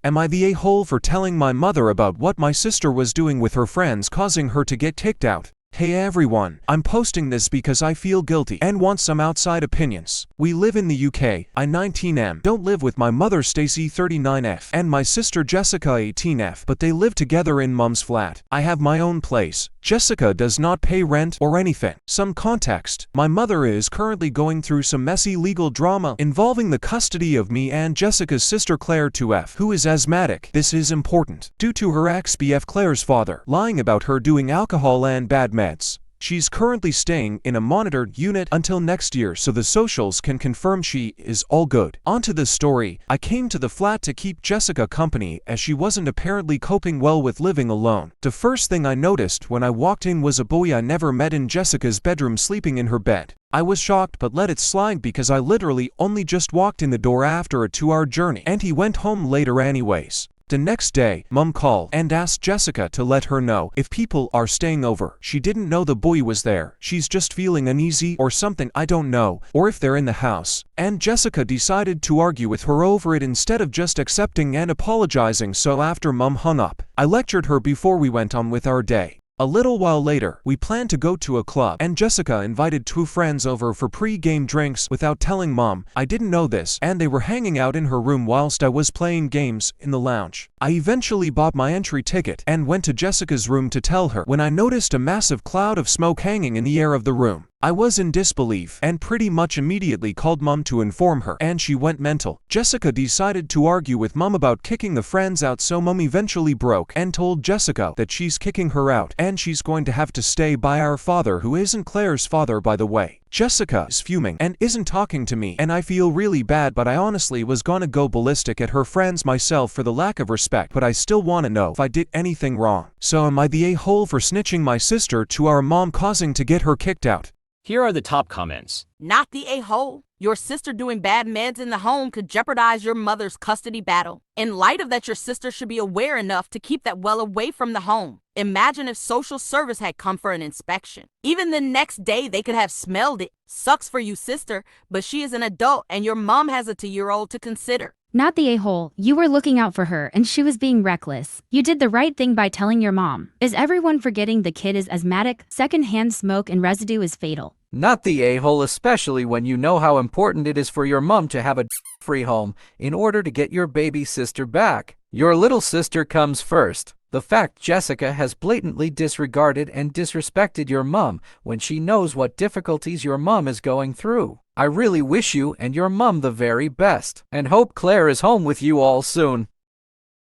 Am I the a-hole for telling my mother about what my sister was doing with her friends, causing her to get kicked out? Hey everyone, I'm posting this because I feel guilty and want some outside opinions. We live in the UK, I 19M, don't live with my mother Stacey 39F and my sister Jessica 18F, but they live together in mum's flat. I have my own place. Jessica does not pay rent or anything. Some context. My mother is currently going through some messy legal drama involving the custody of me and Jessica's sister Claire 2F, who is asthmatic. This is important, due to her ex-BF Claire's father lying about her doing alcohol and bad meds. She's currently staying in a monitored unit until next year, so the socials can confirm she is all good. Onto the story. I came to the flat to keep Jessica company as she wasn't apparently coping well with living alone. The first thing I noticed when I walked in was a boy I never met in Jessica's bedroom sleeping in her bed. I was shocked but let it slide because I literally only just walked in the door after a 2-hour journey and he went home later anyways. The next day, Mum called and asked Jessica to let her know if people are staying over. She didn't know the boy was there. She's just feeling uneasy or something, I don't know, or if they're in the house. And Jessica decided to argue with her over it instead of just accepting and apologizing, so after Mum hung up, I lectured her before we went on with our day. A little while later, we planned to go to a club and Jessica invited 2 friends over for pre-game drinks without telling Mom. I didn't know this and they were hanging out in her room whilst I was playing games in the lounge. I eventually bought my entry ticket and went to Jessica's room to tell her when I noticed a massive cloud of smoke hanging in the air of the room. I was in disbelief and pretty much immediately called Mum to inform her, and she went mental. Jessica decided to argue with Mum about kicking the friends out, so Mum eventually broke and told Jessica that she's kicking her out and she's going to have to stay by our father, who isn't Claire's father by the way. Jessica is fuming and isn't talking to me, and I feel really bad, but I honestly was gonna go ballistic at her friends myself for the lack of respect, but I still wanna know if I did anything wrong. So am I the a-hole for snitching my sister to our mom, causing to get her kicked out? Here are the top comments. Not the a-hole. Your sister doing bad meds in the home could jeopardize your mother's custody battle. In light of that, your sister should be aware enough to keep that well away from the home. Imagine if social service had come for an inspection. Even the next day, they could have smelled it. Sucks for you, sister, but she is an adult and your mom has a 2-year-old to consider. Not the a-hole. You were looking out for her and she was being reckless. You did the right thing by telling your mom. Is everyone forgetting the kid is asthmatic? Secondhand smoke and residue is fatal. Not the a-hole, especially when you know how important it is for your mom to have a free home in order to get your baby sister back. Your little sister comes first. The fact Jessica has blatantly disregarded and disrespected your mom when she knows what difficulties your mom is going through. I really wish you and your mom the very best and hope Claire is home with you all soon.